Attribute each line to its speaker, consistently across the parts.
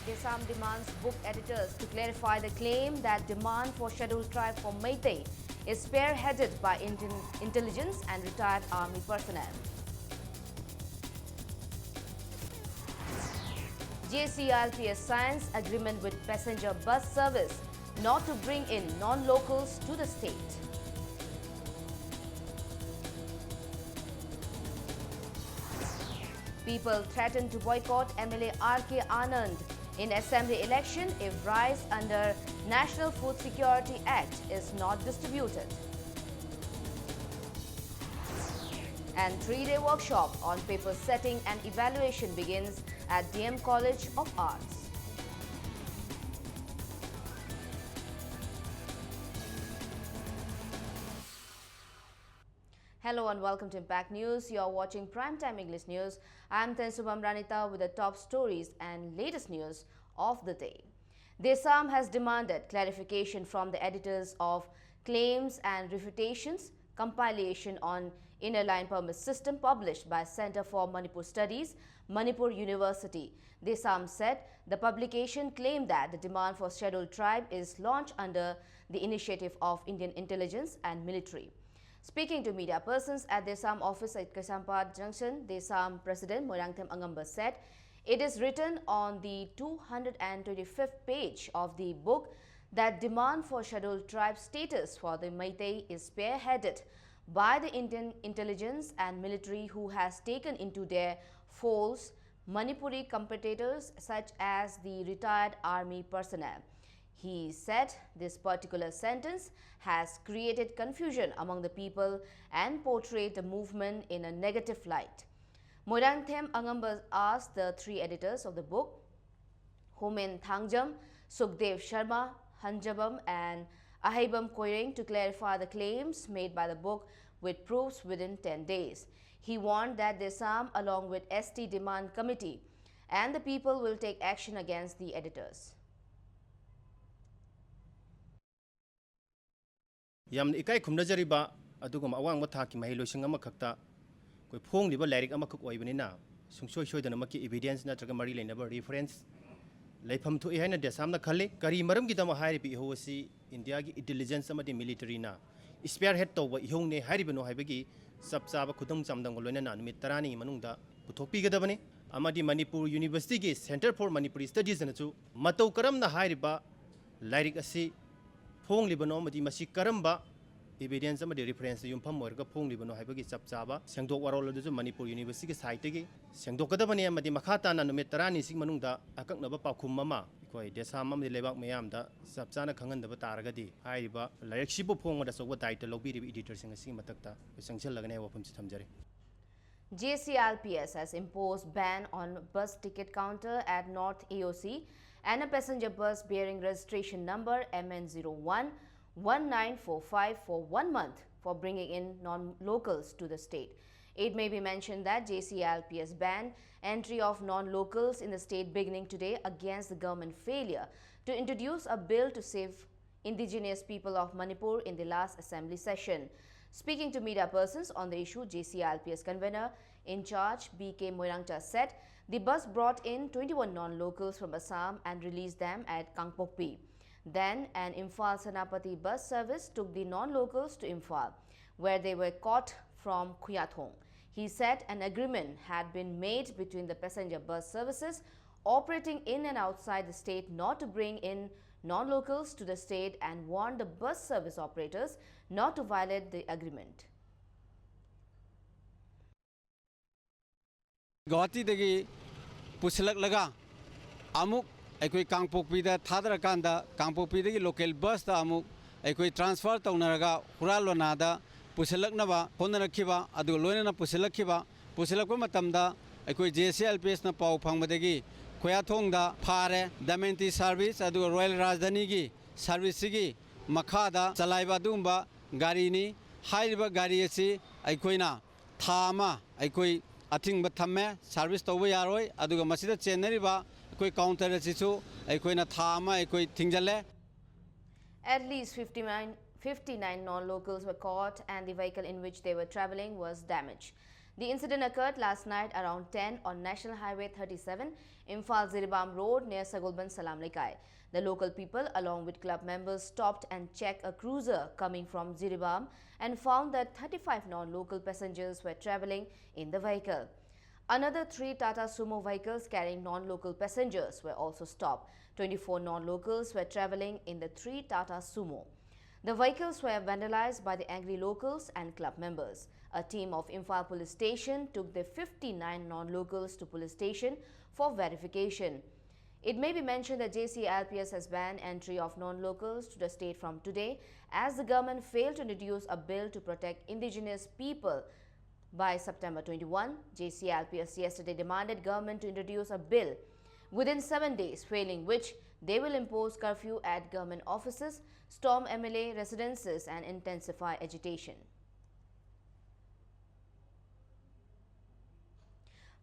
Speaker 1: Desam demands book editors to clarify the claim that demand for scheduled tribe for Meitei is spearheaded by Indian intelligence and retired army personnel. JCRPS signs agreement with passenger bus service not to bring in non-locals to the state. People threaten to boycott MLA R.K. Anand in assembly election if rice under National Food Security Act is not distributed. And three-day workshop on paper setting and evaluation begins at DM College of Arts. Hello and welcome to Impact News. You are watching Primetime English News. I am Tensubam Ranita with the top stories and latest news of the day. Desam has demanded clarification from the editors of Claims and Refutations compilation on Inner Line Permit System published by Center for Manipur Studies, Manipur University. Desam said the publication claimed that the demand for scheduled tribe is launched under the initiative of Indian intelligence and military. Speaking to media persons at Desam office at Kaisampad Junction, Desam President Moirangthem Angamba said it is written on the 225th page of the book that demand for scheduled tribe status for the Meitei is spearheaded by the Indian intelligence and military, who has taken into their folds Manipuri competitors such as the retired army personnel. He said this particular sentence has created confusion among the people and portrayed the movement in a negative light. Moirangthem Angamba asked the three editors of the book, Homen Thangjam, Sukhdev Sharma, Hanjabam and Ahaibam Koireng, to clarify the claims made by the book with proofs within 10 days. He warned that Desam, along with ST Demand Committee and the people, will take action against the editors.
Speaker 2: Yam ikai khumnajariba adugum awang mathaki mahiloising amakakta koi phong liba lyric amakuk oibani sungsoi soidana maki evidence natraga mari lainaba reference laifam thu haina Desam na khalle kari maram gi dama hairi bi hosi India gi intelligence amadi military na spearhead tawba ihongne hairibano haibagi sabchaba khudum chamdang loina na numit tarani manungda puthokpi gadabani amadi Manipur University gi Center for Manipuri Studies na chu matau karam na hairiba lyric asi phong libano amadi masi karamba evidence amadi reference yumpham morga phong libano haibagi sabchaba sengdok warol du Manipur University gi site gi sengdok gadabani amadi makhata na numit tarani sing manungda akaknaba pakhum mama koi Desam amadi lebak mayam da sabchana khangandaba taragadi hairiba lyric sibu phong da sowa title lobiri editor sing sing matakta sangchal lagane wapam chi thamjare.
Speaker 1: JCRPS has imposed ban on bus ticket counter at North AOC and a passenger bus bearing registration number MN011945 for 1 month for bringing in non-locals to the state. It may be mentioned that JCRPS banned entry of non-locals in the state beginning today against the government failure to introduce a bill to save indigenous people of Manipur in the last assembly session. Speaking to media persons on the issue, JCRPS convener in charge BK Moirangta said the bus brought in 21 non-locals from Assam and released them at Kangpokpi. Then an Imphal Senapati bus service took the non-locals to Imphal, where they were caught from Khuyathong. He said an agreement had been made between the passenger bus services operating in and outside the state not to bring in non-locals to the state and warned the bus service operators not to violate the agreement.
Speaker 3: Guwahati dagi pusilak laga amuk ekoi Kangpokpi da thadra kanda Kangpokpi dagi local bus da amuk ekoi transfer taunaraga huralona da pusilak naba honarakhiba adu loina pusilakhiba pusilakpa matamda ekoi JCRPS na pau phangmadagi Khuyathong da phare Damayanti service adu Royal Rajdhani gi service gi makhada chalaiba dumba gari ni hairiba gari asi aikoina thama aikoi athing bathamme service tawba yaroi aduga masida chenariba koi counter asisu aikoina thama aikoi thingjalle.
Speaker 1: At least 59 non-locals were caught and the vehicle in which they were traveling was damaged. The incident occurred last night around 10 on National Highway 37, Imphal Ziribam Road near Sagulban Salam Lekai. The local people, along with club members, stopped and checked a cruiser coming from Ziribam and found that 35 non-local passengers were travelling in the vehicle. Another 3 Tata Sumo vehicles carrying non-local passengers were also stopped. 24 non-locals were travelling in the 3 Tata Sumo. The vehicles were vandalized by the angry locals and club members. A team of Imphal Police Station took the 59 non-locals to police station for verification. It may be mentioned that JCLPS has banned entry of non-locals to the state from today as the government failed to introduce a bill to protect indigenous people. By September 21, JCLPS yesterday demanded government to introduce a bill within 7 days, failing which they will impose curfew at government offices, storm MLA residences and intensify agitation.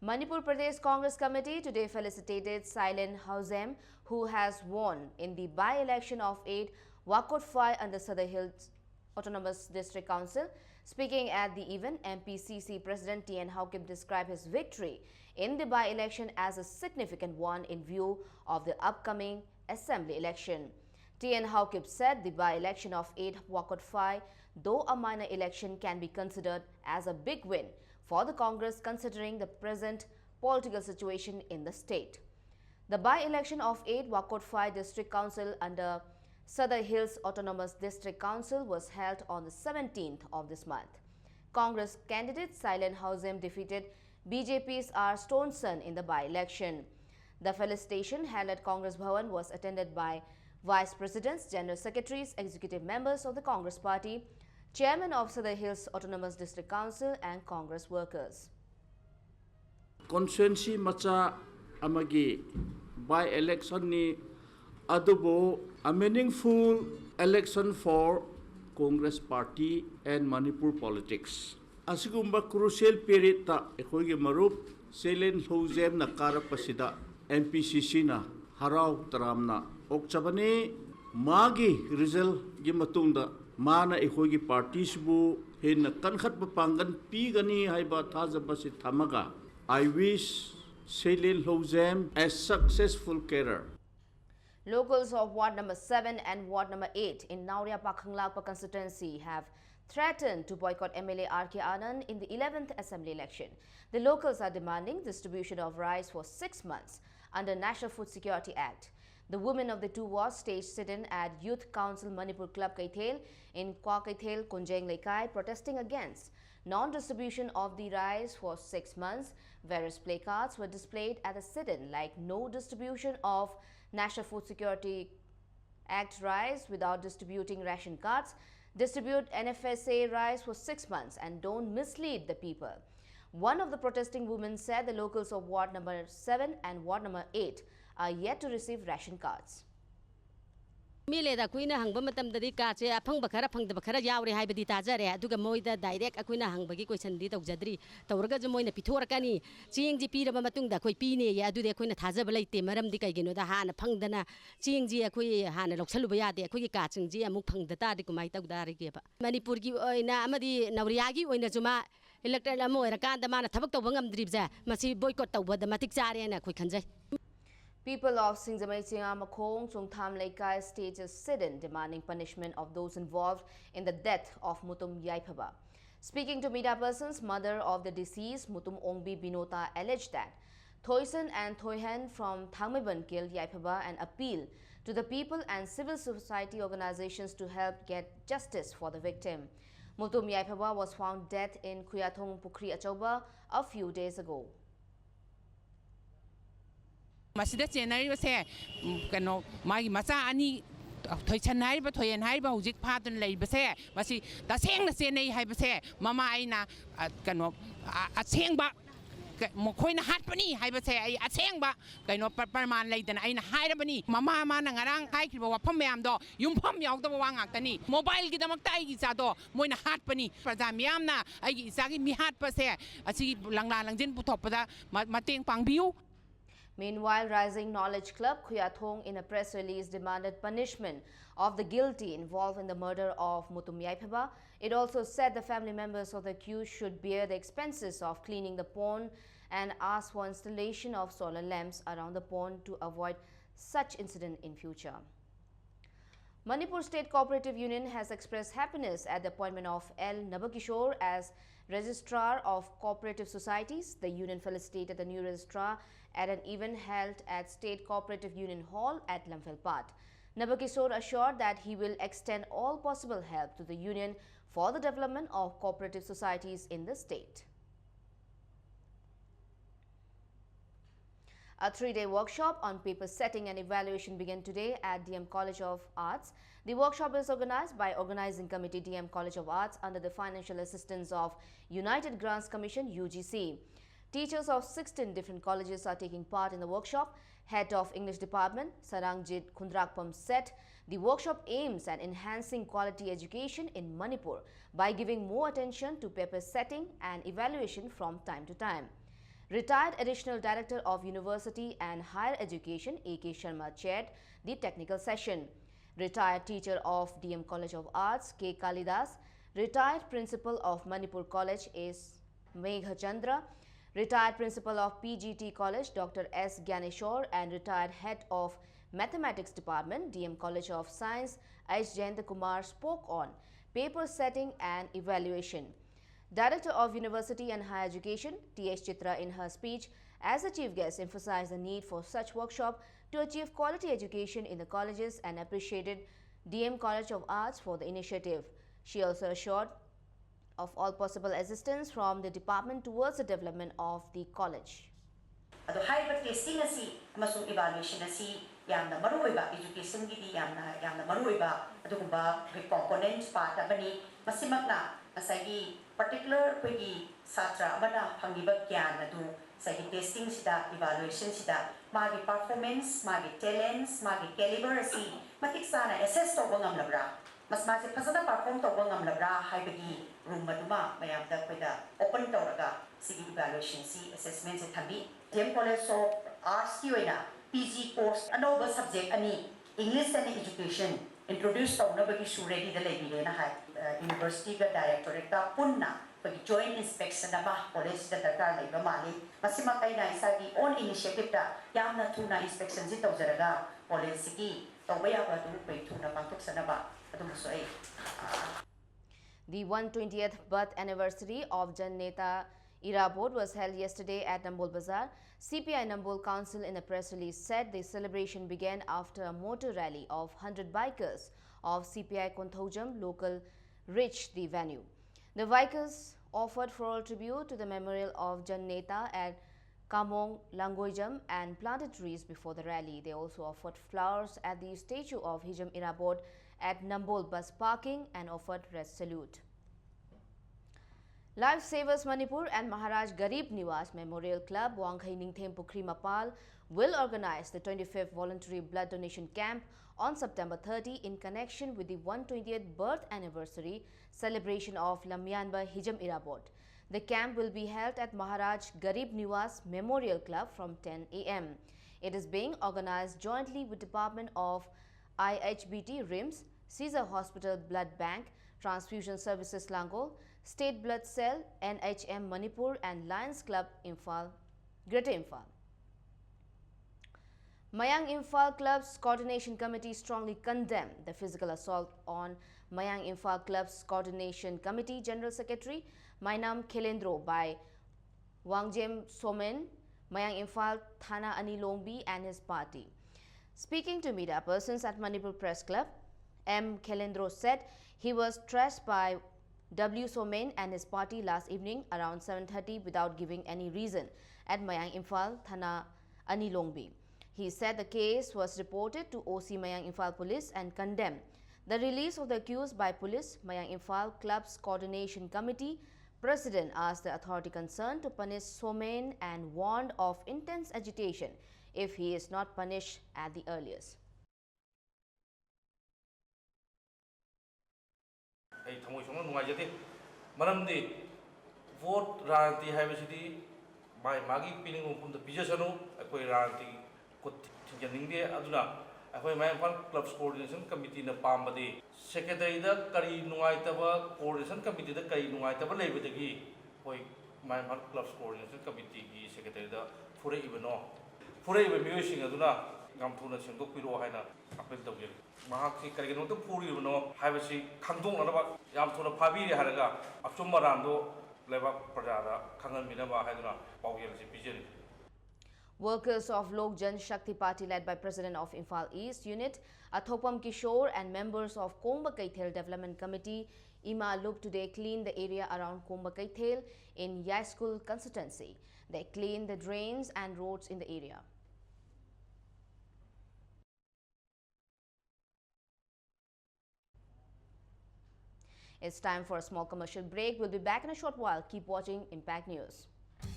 Speaker 1: Manipur Pradesh Congress Committee today felicitated Sailen Hausem, who has won in the by-election of 8 Wakot Phai under Sadar Hills Autonomous District Council. Speaking at the event, MPCC President T.N. Haukip described his victory in the by-election as a significant one in view of the upcoming assembly election. T.N. Haukip said the by-election of 8 Wakot Phai, though a minor election, can be considered as a big win for the Congress considering the present political situation in the state. The by-election of 8 Wakot Phai District Council under Sadar Hills Autonomous District Council was held on the 17th of this month. Congress candidate Sailen Hausem defeated BJP's R. Stoneson in the by-election. The felicitation held at Congress Bhavan was attended by Vice Presidents, General Secretaries, Executive Members of the Congress Party, Chairman of Sadar Hills Autonomous District Council and Congress workers.
Speaker 4: Constituency macha amagi by-election ni adubo a meaningful election for Congress Party and Manipur politics. Asigumba crucial period ta ekogi marup Sailen Hausem na karapasida MPCC na haraw taramna okchabane magi result gi matungda mana ekogi party sibu hin kankhat papangan pigani haiba thajabasi thamaga. I wish Sailen Hausem a successful career.
Speaker 1: Locals of Ward number 7 and Ward number 8 in Nauria Pakhanglakpa constituency have threatened to boycott MLA R.K. Anand in the 11th Assembly election. The locals are demanding distribution of rice for 6 months under National Food Security Act. The women of the two wards staged sit-in at Youth Council Manipur Club Kaithel in Kwa Kaithel, Kunjeng Lekai, protesting against non-distribution of the rice for 6 months. Various placards were displayed at the sit-in like no distribution of National Food Security Act rice without distributing ration cards, distribute NFSA rice for 6 months and don't mislead the people. One of the protesting women said the locals of Ward number 7 and Ward number 8 are yet to receive ration cards.
Speaker 5: Mileda kuina hangba matamdadi kache aphang bakhara phangda bakhara yaure haibadi tajare aduga moida direct akuina hangbagi question di tawjadri tawraga je moina pithorakani chingji piraba matungda koi pine ya adude koina thajaba leite maramdi kaigino da hana phangdana chingji akoi hana loksaluba yade akoi ka chingji amuk phangda ta di kumai tawdari geba Manipur gi oina amadi Nauria gi oina juma electoral amo era kanda mana thabak tawba ngamdribja masi boycott tawbada matik chare na koi khanjai.
Speaker 1: People of Singzamai Makong, Chungtham Lekai staged a sit-in demanding punishment of those involved in the death of Mutum Yaiphaba. Speaking to media persons, mother of the deceased, Mutum Ongbi Binota, alleged that Thoisen and Thoihen from Thangmeban killed Yaiphaba and appealed to the people and civil society organizations to help get justice for the victim. Mutum Yaiphaba was found dead in Kuyathong Pukri Achauba a few days ago.
Speaker 6: Masida chenari base kano magi macha ani thoichan hai ba thoyen hai ba hujik phatun lei base masi taseng na chenai hai base mama aina kano aseng ba mokhoina hatpani hai base ai aseng ba kano parman leidana aina hairabani mama ma na ngarang hai khiba wafam mayam do yumpham yaudaba wa ngaktani mobile gi damakta ai gi cha do moina hatpani praja miyam na ai gi isa gi mi hat pase asi langla langjin puthopada mateng pangbiu.
Speaker 1: Meanwhile, Rising Knowledge Club, Kuyathong, in a press release demanded punishment of the guilty involved in the murder of Mutum Yaiphaba It also said the family members of the accused should bear the expenses of cleaning the pond and asked for installation of solar lamps around the pond to avoid such incident in future. Manipur State Cooperative Union has expressed happiness at the appointment of L. Nabakishore as Registrar of Cooperative Societies. The union felicitated the new registrar at an event held at State Cooperative Union Hall at Lamphel-Pat. Nabakishore assured that he will extend all possible help to the union for the development of cooperative societies in the state. A 3-day workshop on paper setting and evaluation began today at DM College of Arts. The workshop is organized by Organizing Committee DM College of Arts under the financial assistance of United Grants Commission UGC. Teachers of 16 different colleges are taking part in the workshop. Head of English Department Sarangjit Khundrakpam said the workshop aims at enhancing quality education in Manipur by giving more attention to paper setting and evaluation from time to time. Retired Additional Director of University and Higher Education A.K. Sharma chaired the technical session. Retired Teacher of DM College of Arts K. Kalidas, Retired Principal of Manipur College S. Megha Chandra, Retired Principal of PGT College Dr. S. Gyaneshwar and Retired Head of Mathematics Department DM College of Science H. Jayanta Kumar spoke on paper setting and evaluation. Director of University and Higher Education, T.H. Chitra, in her speech as a chief guest, emphasized the need for such workshop to achieve quality education in the colleges and appreciated DM College of Arts for the initiative. She also assured of all possible assistance from the department towards the development of the college.
Speaker 7: Higher testing amasung evaluation yamna maruiba education gidi yamna maruiba adugumba components part abani masimakna masagi particular pegi satra abana phangiba gyan adu sagi testing sida evaluation sida magi performance magi talents magi caliber si matik sana assess to bangam labra mas masi phasada perform to bangam labra haibagi room maduma mayamda koida open to raga sigi evaluation si assessment se thambi DM College of Arts ki oina PG course another subject ani English and education introduced to nobody should ready the lady na hai university ga directorate ta punna pagi joint inspection na ba college da darkar lai ba mali masima kai na isa gi own initiative ta yamna thuna inspection ji tawjaraga college ki tawaya ba tu pai thuna pangtok sana ba adum so ai.
Speaker 1: The 120th birth anniversary of Jan Neta Irabod was held yesterday at Nambol Bazaar. CPI Nambol Council in a press release said the celebration began after a motor rally of 100 bikers of CPI Konthaujam local reached the venue. The bikers offered floral tribute to the memorial of Jan Neta at Kamong Langoijam and planted trees before the rally. They also offered flowers at the statue of Hijam Irabod at Nambol bus parking and offered rest salute. Lifesavers Manipur and Maharaj Garib Niwas Memorial Club Wangkhai Ningthem Pukri Mapal will organize the 25th voluntary blood donation camp on September 30 in connection with the 120th birth anniversary celebration of Lamyanba Hijam Irabod. The camp will be held at Maharaj Garib Niwas Memorial Club from 10 a.m. It is being organized jointly with Department of IHBT RIMS, Caesar Hospital Blood Bank, Transfusion Services Langol, State Blood Cell, NHM Manipur and Lions Club Imphal, Greater Imphal. Mayang Imphal Club's Coordination Committee strongly condemned the physical assault on Mayang Imphal Club's Coordination Committee General Secretary Mainam Khelendro by Wangjem Somen, Mayang Imphal Thana Anilongbi and his party. Speaking to media persons at Manipur Press Club, M. Khelendro said he was trashed by W. Somen and his party last evening around 7:30 without giving any reason at Mayang Imphal Thana Anilongbi. He said the case was reported to OC Mayang Imphal Police and condemned the release of the accused by police. Mayang Imphal Club's Coordination Committee President asked the authority concerned to punish Somen and warned of intense agitation if he is not punished at the earliest.
Speaker 8: ꯑꯩ ꯊꯃꯣꯏ ꯁꯣꯛꯅ ꯅꯨꯡꯉꯥꯏꯖꯗꯦ ꯃꯔꯝꯗꯤ vote ꯔꯥꯖꯅꯤꯇꯤ ꯍꯥꯏꯕꯁꯤꯗꯤ ꯃꯥꯒꯤ ꯄꯤꯅꯤꯡꯕ ꯃꯐꯝꯗ ꯄꯤꯖꯁꯅꯨ ꯑꯩꯈꯣꯏ ꯔꯥꯖꯅꯤꯇꯤ ꯈꯨꯠ ꯊꯤꯡꯖꯤꯟꯅꯤꯡꯗꯦ ꯑꯗꯨꯅ ꯑꯩꯈꯣꯏ ꯃꯌꯥꯝꯐꯥꯟ ꯀ꯭ꯂꯕ ꯀꯣꯑꯣꯔꯗꯤꯅꯦꯁꯟ ꯀꯃꯤꯇꯤꯅ ꯄꯥꯝꯕꯗꯤ ꯁꯦꯀ꯭ꯔꯦꯇꯔꯤꯗ ꯀꯔꯤ ꯅꯨꯡꯉꯥꯏꯇꯕ ꯀꯣꯑꯣꯔꯗꯤꯅꯦꯁꯟ ꯀꯃꯤꯇꯤꯗ ꯀꯔꯤ ꯅꯨꯡꯉꯥꯏꯇꯕ ꯂꯩꯕꯗꯒꯤ ꯑꯩꯈꯣꯏ ꯃꯌꯥꯝꯐꯥꯟ ꯀ꯭ꯂꯕ ꯀꯣꯑꯣꯔꯗꯤꯅꯦꯁꯟ ꯀꯃꯤꯇꯤꯒꯤ ꯁꯦꯀ꯭ꯔꯦꯇꯔꯤꯗ ꯐꯨꯔꯛꯏꯕꯅꯣ ꯐꯨꯔꯛꯏꯕ ꯃꯤꯑꯣꯏꯁꯤꯡ ꯑꯗꯨꯅ ꯌꯥꯝ ꯊꯨꯅ ꯁꯦꯡꯗꯣꯛꯄꯤꯔꯛꯑꯣ ꯍꯥꯏꯅ ꯑꯄꯤꯜ ꯇꯧꯖꯔꯤ ꯃꯍꯥꯛꯁꯤ ꯀꯔꯤꯒꯤꯗꯃꯛꯇ ꯐꯨꯔꯤꯕꯅꯣ ꯍꯥꯏꯕꯁꯤ ꯈꯪꯗꯣꯛꯅꯅꯕ ꯌꯥꯝ ꯊꯨꯅ ꯐꯥꯕꯤꯔꯦ ꯍꯥꯏꯔꯒ ꯑꯆꯨꯝ ꯑꯔꯥꯟꯗꯣ ꯂꯩꯕꯥꯛ प्रजा खंगनमिनबा हाइदुना पाउयल से पिजरी
Speaker 1: Workers of Lok Jan Shakti Party led by President of Imphal East Unit Athopam Kishore and members of Komba Kaithel Development Committee Ima Loop today cleaned the area around Komba Kaithel in Yaiskul constituency. They cleaned the drains and roads in the area. It's time for a small commercial break. We'll be back in a short while. Keep watching Impact News.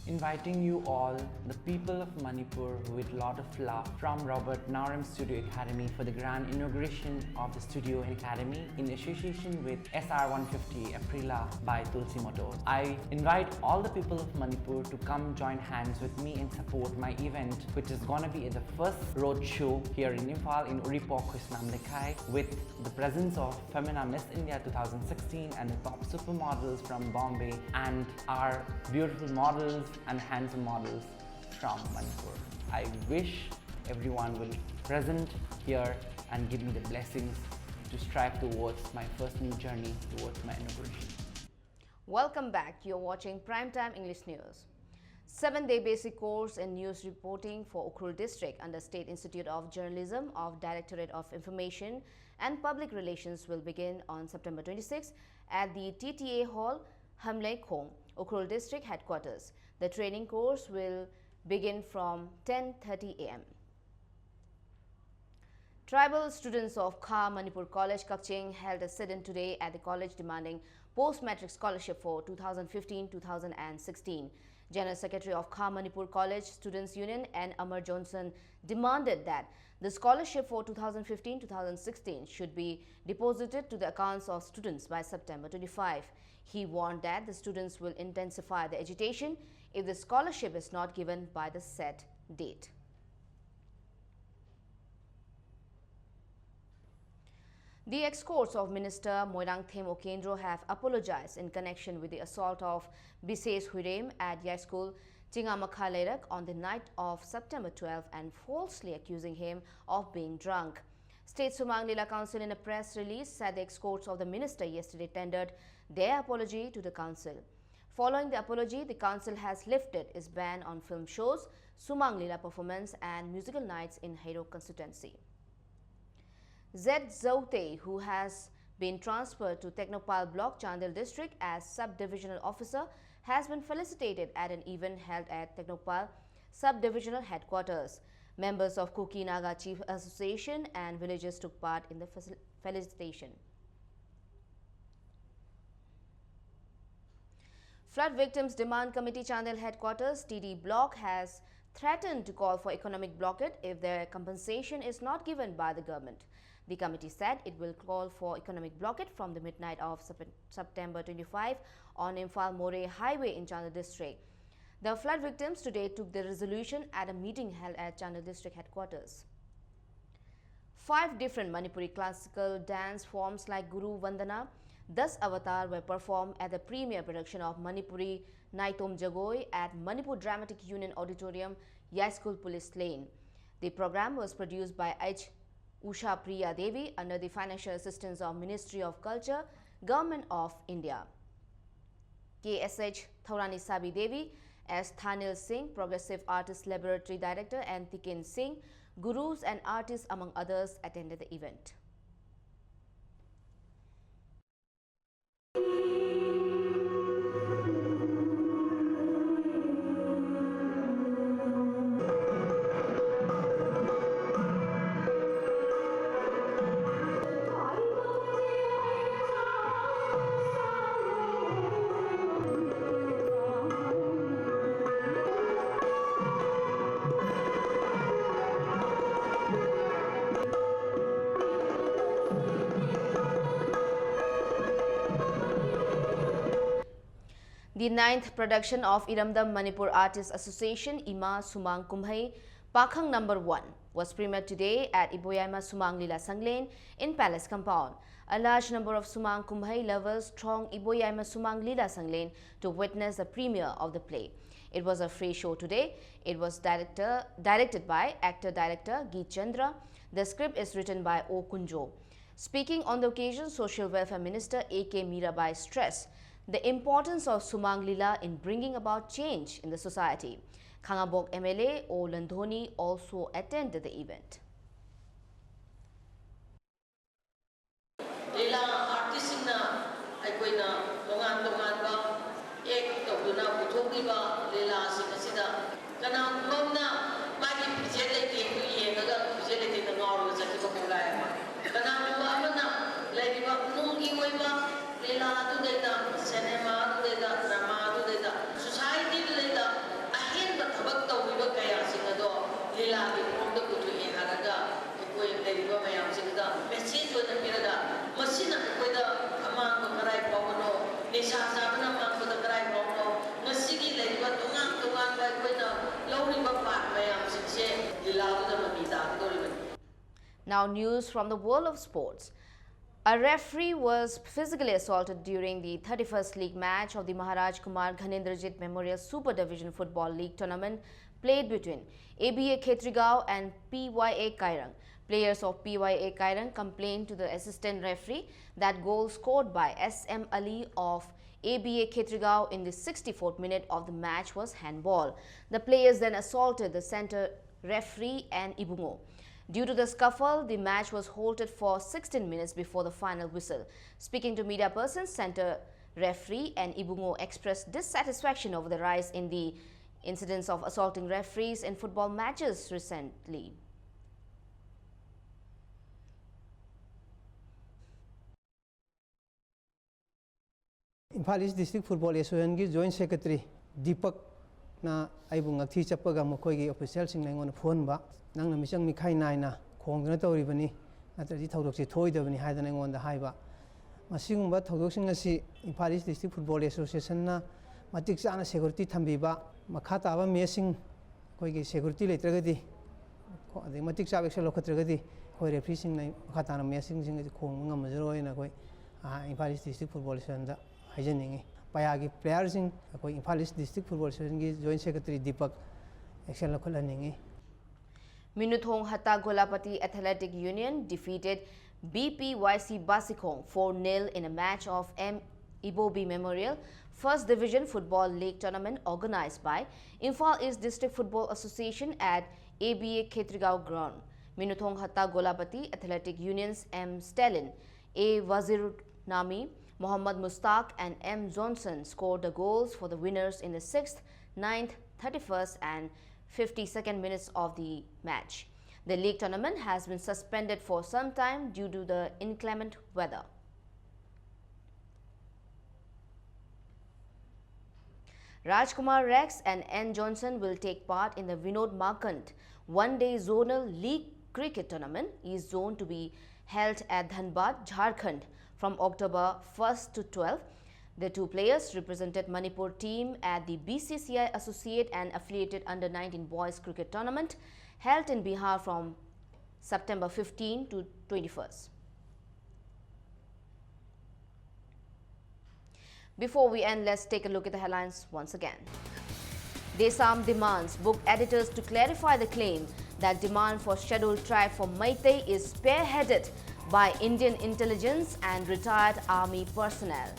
Speaker 9: Inviting you all, the people of Manipur, with a lot of love from Robert Naram Studio Academy for the grand inauguration of the Studio Academy in association with SR150 Aprila by Tulsi Motors. I invite all the people of Manipur to come join hands with me and support my event, which is going to be the first road show here in Imphal in Uripok, Krishnamlekhai, with the presence of Femina Miss India 2016 and the top supermodels from Bombay and our beautiful models and handsome models from Manipur. I wish everyone will present here and give me the blessings to strive towards my first new journey towards my inauguration.
Speaker 1: Welcome back. You're watching Primetime English News. 7-day basic course in news reporting for Ukhrul District under State Institute of Journalism of Directorate of Information and Public Relations will begin on September 26 at the TTA Hall, Hamley Khong, Ukhrul District Headquarters. The training course will begin from 10:30 a.m. Tribal students of Kha Manipur College, Kakching held a sit-in today at the college demanding post-matric scholarship for 2015-2016. General Secretary of Kha Manipur College Students Union N. Amar Johnson demanded that the scholarship for 2015-2016 should be deposited to the accounts of students by September 25. He warned that the students will intensify the agitation if the scholarship is not given by the set date. The ex-courts of Minister Moirang Them Okendro have apologized in connection with the assault of Bises Huirem at Yaiskul Chingamakha Leirak on the night of September 12 and falsely accusing him of being drunk. State Sumang Lila Council in a press release said the ex-courts of the minister yesterday tendered their apology to the council. Following the apology, the council has lifted its ban on film shows, Sumang Lila performance and musical nights in Hairo constituency. Z Zoute, who has been transferred to Technopal Block, Chandel district as sub-divisional officer, has been felicitated at an event held at Technopal sub-divisional headquarters. Members of Kuki Naga Chief Association and villagers took part in the felicitation. Flood Victims Demand Committee Chandel headquarters TD Block has threatened to call for economic blockade if their compensation is not given by the government. The committee said it will call for economic blockade from the midnight of September 25 on Imphal More Highway in Chandel district. The flood victims today took the resolution at a meeting held at Chandel district headquarters. 5 different Manipuri classical dance forms like Guru Vandana, Das Avatar were performed at the premiere production of Manipuri Naitom Jagoi at Manipur Dramatic Union Auditorium, Yaiskul Police Lane. The program was produced by H. Usha Priya Devi under the financial assistance of Ministry of Culture, Government of India. KSH Thaurani Sabi Devi as Thanil Singh, Progressive Artist Laboratory Director, and Tiken Singh, gurus and artists among others attended the event. The 9th production of Iramdam Manipur Artists Association Ima Sumang Kumhai Pakhang number 1 was premiered today at Iboyaima Sumang Lila Sanglen in Palace Compound. A large number of Sumang Kumbhai lovers thronged Iboyaima Sumang Lila Sanglen to witness the premiere of the play. It was a free show today. It was directed by actor-director Geet Chandra. The script is written by O. Kunjo. Speaking on the occasion, Social Welfare Minister A.K. Mirabai stressed the importance of Sumang Lila in bringing about change in the society. Khangabok MLA O. Landhoni also attended the event.
Speaker 10: Lila artistsingna aikoina tongan-tonganba ek tawduna puthokliba lila sing asida kana ngomna magi pije leite ku yengaga pije leite na ngawro jakiba kolai ma kana nuba amana leiba nungi oiba lila atu deita cinema atu deita drama atu deita society deita ahin ba thabak tawbiba kaya singado lila bi ngomda kutu e haraga ekoi leiba mayam singda message ona pirada masina koida amang ko karai pawno nisha sabna amang ko karai pawno ngasigi leiba tungang tungang ba koida lawriba pat mayam singse dilaw da mamita doriba.
Speaker 1: Now news from the world of sports. A referee was physically assaulted during the 31st League match of the Maharaj Kumar Ghanindrajit Memorial Super Division Football League tournament played between ABA Khetrigao and PYA Kairang. Players of PYA Kairang complained to the assistant referee that goal scored by SM Ali of ABA Khetrigao in the 64th minute of the match was handball. The players then assaulted the center referee and Ibungo. Due to the scuffle, the match was halted for 16 minutes before the final whistle. Speaking to media persons, center referee and Ibungo expressed dissatisfaction over the rise in the incidents of assaulting referees in football matches recently.
Speaker 11: Imphal East District Football Association ki Joint Secretary Deepak na aibu ngakthi chapaga mokoi gi official sing ngon phone ba nang na misang mi khai nai na khong na tori bani natradi thodok si thoi da bani haidana ngon da haiba masing ba thodok sing asi Imphal East District Football Association na matik chana security thambi ba makha ta ba me sing koi gi security letraga di ko ade matik cha action lokhatraga di koi referee sing nai makha ta na me sing khong ngam majroi na koi Imphal East District Football Association da Hajaningi Payagi players in Imphal East District Football Association Joint Secretary Deepak action lokalaningi.
Speaker 1: Minuthong Hatta Golapati Athletic Union defeated BPYC Basikhong 4-0 in a match of M. Ibobi Memorial First Division Football League tournament organized by Imphal East District Football Association at ABA Khetrigao ground. Minuthong Hatta Golapati Athletic Union's M. Stalin, A. Wazir Nami, Mohammad Mustaq and M. Johnson scored the goals for the winners in the 6th, 9th, 31st and 52nd minutes of the match. The league tournament has been suspended for some time due to the inclement weather. Rajkumar Rex and N. Johnson will take part in the Vinod Markant one-day zonal league cricket tournament is zoned to be held at Dhanbad, Jharkhand from October 1st to 12th. The two players represented Manipur team at the BCCI Associate and Affiliated Under-19 Boys Cricket Tournament held in Bihar from September 15 to 21st. Before we end, let's take a look at the headlines once again. Desam demands book editors to clarify the claim that demand for scheduled tribe for Meitei is spearheaded by Indian intelligence and retired army personnel.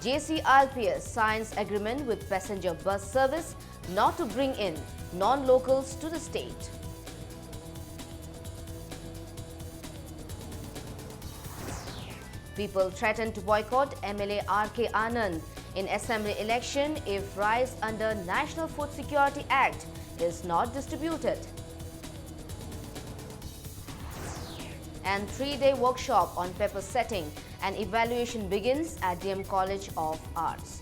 Speaker 1: JCRPS signs agreement with passenger bus service not to bring in non-locals to the state. People threaten to boycott MLA R.K. Anand in assembly election if rice under National Food Security Act is not distributed. And 3-day workshop on paper setting and evaluation begins at DM College of Arts.